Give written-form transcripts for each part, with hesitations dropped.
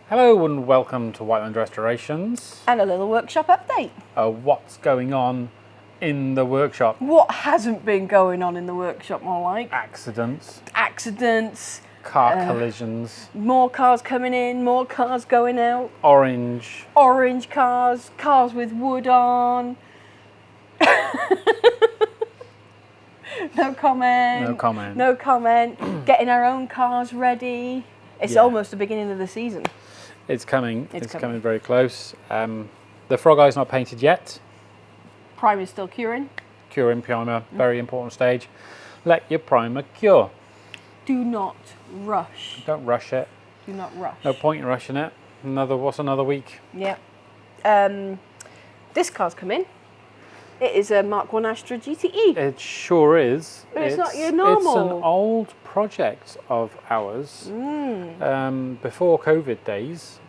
Hello and welcome to Whiteland Restorations. And a little workshop update. What's going on in the workshop? What hasn't been going on in the workshop, more like? Accidents. Car Collisions. More cars coming in, more cars going out. Orange cars, cars with wood on. No comment. Getting our own cars ready. It's almost the beginning of the season. It's coming. It's coming very close. The frog eye's not painted yet. Primer's still curing. Curing primer, very important stage. Let your primer cure. Do not rush. Don't rush it. Do not rush. No point in rushing it. What's another week? Yeah. This car's come in. It is a MK1 Astra GTE. It sure is. But it's not your normal. It's an old project of ours. Before COVID days.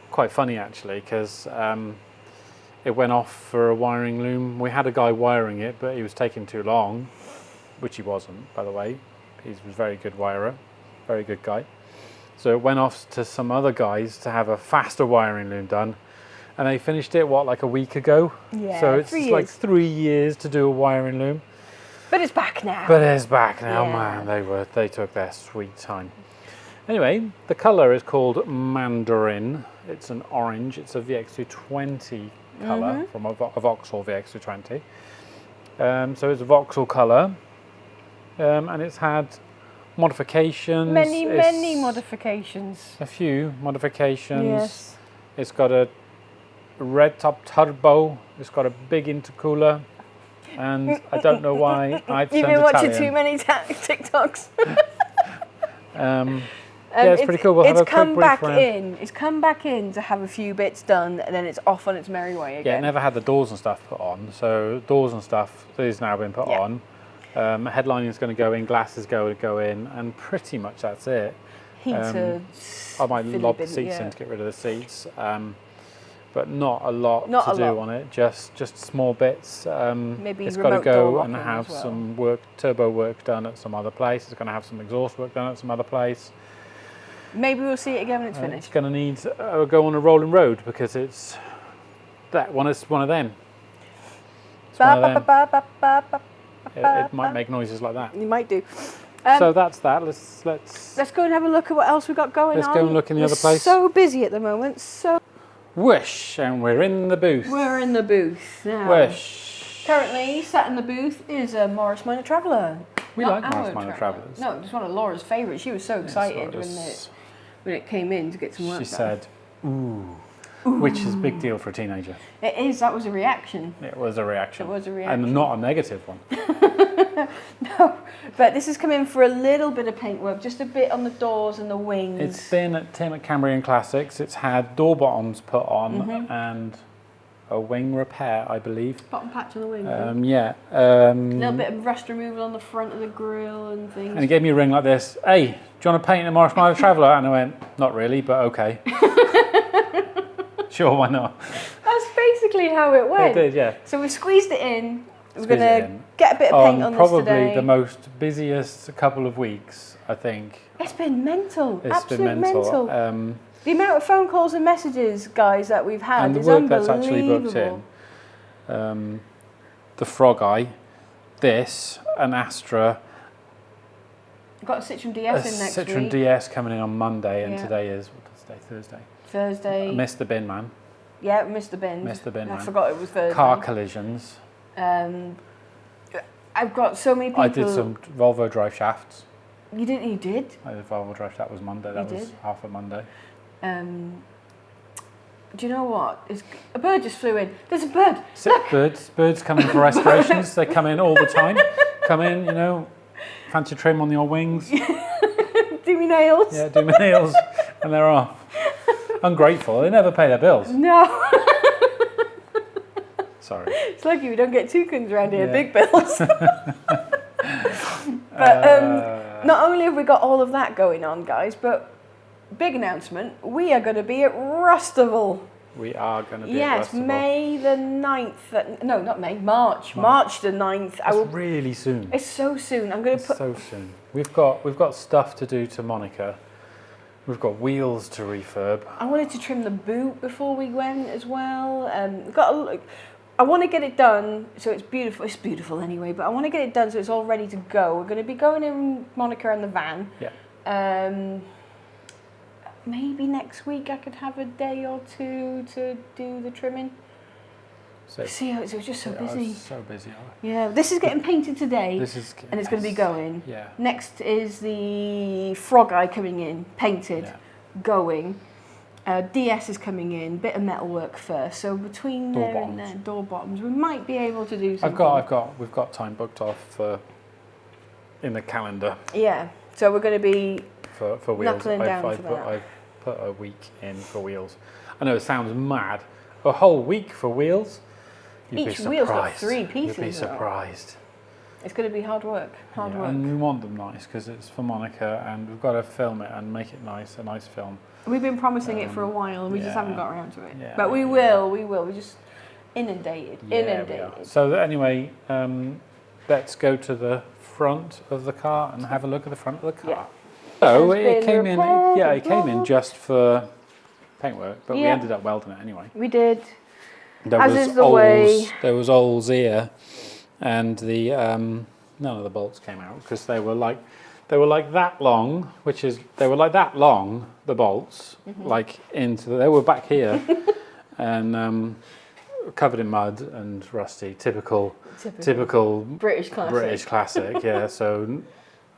Quite funny actually, because it went off for a wiring loom. We had a guy wiring it, but he was taking too long, which he wasn't, by the way. He was a very good wirer, very good guy. So it went off to some other guys to have a faster wiring loom done. And they finished it, like a week ago? Yeah, so it's like 3 years to do a wiring loom. But it's back now. Man. They took their sweet time. Anyway, the colour is called Mandarin. It's an orange. It's a VX220 colour from a Vauxhall VX220. So it's a Vauxhall colour. And it's had modifications. Many modifications. A few modifications. Yes. It's got a red top turbo. It's got a big intercooler. And I don't know why I've You've been watching too many TikToks. Yeah, it's pretty cool. We'll have a come quick back brief around. in. It's come back in to have a few bits done, and then it's off on its merry way again. Yeah, it never had the doors and stuff put on. So doors and stuff is now been put on. Headlining is going to go in, glass is going to go in, and pretty much that's it. Heater. I might lob the seats in to get rid of the seats. But not a lot to do on it, just small bits. Maybe it's got to go and have well. some turbo work done at some other place. It's going to have some exhaust work done at some other place. Maybe we'll see it again when it's finished. It's going to need go on a rolling road because it's one of them. It might make noises like that. You might do. So that's that. Let's go and have a look at what else we've got going on. Let's go and look in the other place. So busy at the moment. Whoosh, and we're in the booth. We're in the booth now. Whoosh. Currently sat in the booth is a Morris Minor Traveller. We like Morris Minor Travellers. No, it's one of Laura's favourites. She was so excited when it came in to get some work done. She said, ooh, which is a big deal for a teenager. It is. That was a reaction. It was a reaction. It was a reaction. And not a negative one. No, but this has come in for a little bit of paintwork, just a bit on the doors and the wings. It's been at Tim at Cambrian Classics. It's had door bottoms put on and a wing repair, I believe. Bottom patch on the wing. Yeah. A little bit of rust removal on the front of the grille and things. And he gave me a ring like this. Hey, do you want to paint a Morris Minor Traveller? And I went, not really, but okay. Sure, why not? That's basically how it went. It did, yeah. So we squeezed it in. We're going to get a bit of paint on this today. Probably the most busiest couple of weeks, I think. It's been mental. It's been mental. The amount of phone calls and messages, guys, that we've had is unbelievable. And the work that's actually booked in. The frog eye, this, an Astra. I've got a Citroen DS in next week. Citroen DS coming in on Monday, and today is, Thursday. I missed the bin man. Yeah, missed the bin. I forgot it was Thursday. Car collisions. I've got so many people. I did some Volvo drive shafts. You did? I did Volvo drive shaft was Monday. That was half of Monday. Do you know what? A bird just flew in. There's a bird. Birds come in for restorations. They come in all the time. Come in, fancy trim on your wings. Do me nails. Yeah, do my nails, and they're off. Ungrateful. They never pay their bills. No. Sorry. It's lucky we don't get toucans around here, big bills. But not only have we got all of that going on, guys, but big announcement, we are going to be at Rustival. We are going to be at Rustival. Yes, May the 9th. No, not May, March the 9th. It's really soon. It's so soon. I'm going to put... so soon. We've got stuff to do to Monica. We've got wheels to refurb. I wanted to trim the boot before we went as well. I want to get it done so it's beautiful. It's beautiful anyway, but I want to get it done so it's all ready to go. We're going to be going in Monica and the van. Yeah. Maybe next week I could have a day or two to do the trimming. So, see, it was just so busy. So busy. Yeah, this is getting painted today. And it's going to be going. Yeah. Next is the frog eye coming in, painted, going. DS is coming in, bit of metalwork first. So between there and there, door bottoms, we might be able to do something. We've got time booked off in the calendar. Yeah. So we're going to be for wheels. Knuckling down for that. I've put a week in for wheels. I know it sounds mad. A whole week for wheels. Each wheel's got 3 pieces. You'd be surprised. It's going to be hard work. Hard work. And we want them nice because it's for Monica, and we've got to film it and make it nice, a nice film. We've been promising it for a while, and we just haven't got around to it. Yeah, but we will. We're just inundated. So anyway, let's go to the front of the car and have a look at the front of the car. Yeah. So it came in. Yeah, it came in just for paintwork, but we ended up welding it anyway. We did. There was Oll's ear, and the none of the bolts came out because they were like that long, the bolts, like they were back here, and covered in mud and rusty, typical British classic. Yeah, so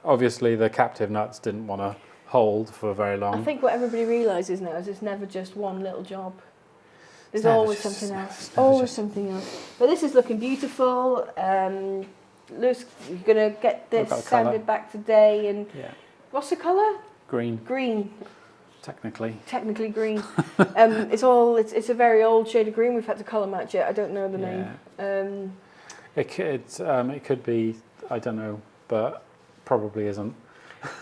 obviously the captive nuts didn't want to hold for very long. I think what everybody realises now is it's never just one little job. There's always something else. Always something else. But this is looking beautiful. Lewis, you're going to get this sanded back today. And what's the colour? Green. Green. Technically green. It's a very old shade of green. We've had to colour match it. I don't know the name. It could be, I don't know, but probably isn't.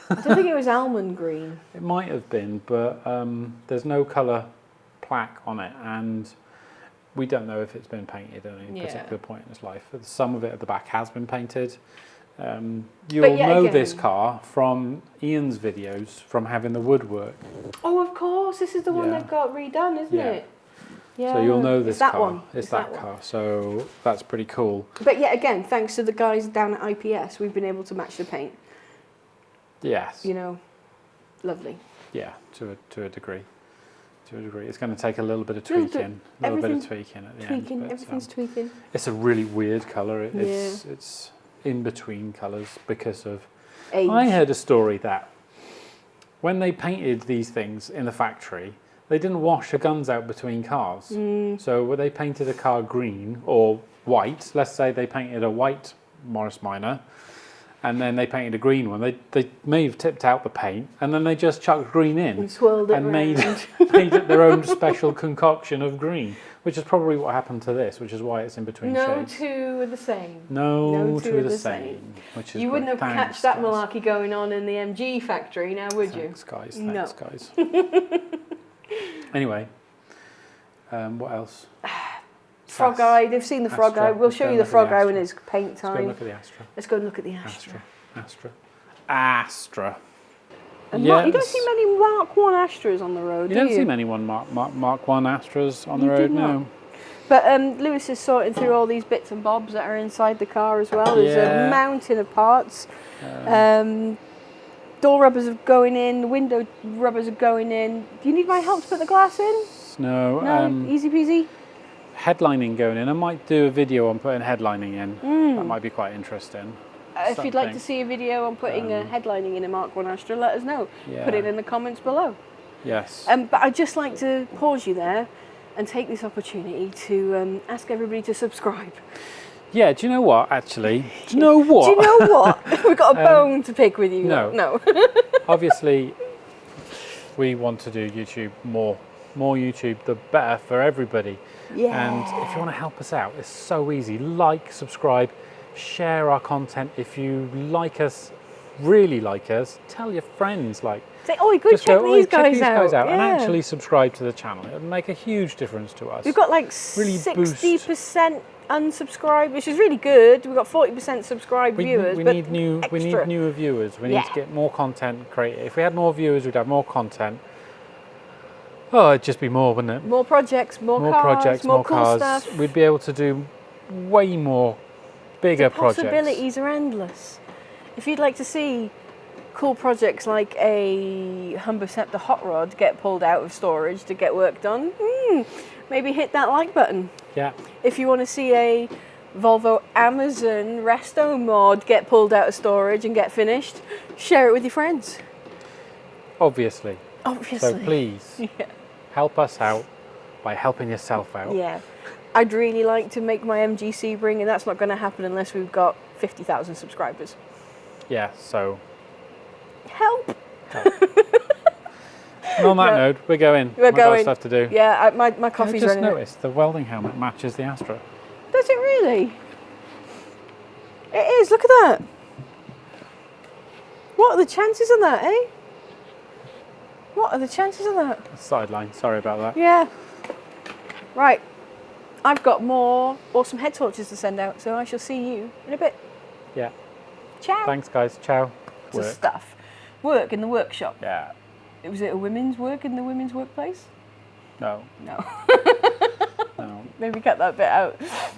I don't think it was almond green. It might have been, but there's no colour plaque on it, and we don't know if it's been painted at any particular point in its life. Some of it at the back has been painted. You'll know this car from Ian's videos from having the woodwork. Oh, of course, this is the one they've got redone, isn't it? Yeah. So you'll know this car. That one. It's that car. So that's pretty cool. But yet again, thanks to the guys down at IPS, we've been able to match the paint. Yes. You know, lovely. Yeah, to a degree. It's going to take a little bit of tweaking. A little bit of tweaking at the end. But, everything's tweaking. It's a really weird colour. It's in between colours because of age. I heard a story that when they painted these things in the factory, they didn't wash the guns out between cars. So when they painted a car green or white, let's say they painted a white Morris Minor, and then they painted a green one. They may have tipped out the paint, and then they just chucked green in and swirled it and made it their own special concoction of green, which is probably what happened to this, which is why it's in between shades. No two are the same. No two are the same. Which is you wouldn't have catched that malarkey going on in the MG factory now, would you? Thanks, guys. Anyway, what else? Frog eye. They've seen the frog eye. We'll show you the frog eye when it's paint time. Let's go look at the Astra. Astra. And you don't see many Mark 1 Astras on the road, do you? You don't see many Mark 1 Astras on the road, no. But Lewis is sorting through all these bits and bobs that are inside the car as well. There's a mountain of parts. Door rubbers are going in, window rubbers are going in. Do you need my help to put the glass in? No. Easy peasy? Headlining going in. I might do a video on putting headlining in. That might be quite interesting. If you'd like to see a video on putting a headlining in a Mark 1 Astra, let us know. Put it in the comments below. Yes. But I'd just like to pause you there and take this opportunity to ask everybody to subscribe. Yeah, do you know what, actually? Do you know what? We've got a bone to pick with you. No. Obviously, we want to do YouTube more YouTube, the better for everybody. Yeah. And if you want to help us out, it's so easy. Like, subscribe, share our content. If you like us, really like us, tell your friends. Say, check these guys out. And actually subscribe to the channel. It would make a huge difference to us. We've got like really 60% unsubscribed, which is really good. We've got 40% subscribed viewers. We but need newer viewers. We need to get more content created. If we had more viewers, we'd have more content. Oh, it'd just be more, wouldn't it? More projects, more cars, more cool cars. stuff. We'd be able to do way more bigger projects. The possibilities are endless. If you'd like to see cool projects like a Humberceptor hot rod get pulled out of storage to get work done, maybe hit that like button. Yeah. If you want to see a Volvo Amazon resto mod get pulled out of storage and get finished, share it with your friends. Obviously. Obviously. So please help us out by helping yourself out. Yeah. I'd really like to make my MG Sebring, and that's not going to happen unless we've got 50,000 subscribers. Yeah, so... Help! And on that note, we're going. We're going. Got stuff to do. Yeah, my coffee's running. I just noticed the welding helmet matches the Astra. Does it really? It is, look at that. What are the chances of that, eh? What are the chances of that? Sideline, sorry about that. Yeah. Right. I've got more awesome head torches to send out, so I shall see you in a bit. Yeah. Ciao. Thanks, guys. Ciao. To stuff. Work in the workshop. Yeah. Was it a women's work in the women's workplace? No. No. No. Maybe cut that bit out.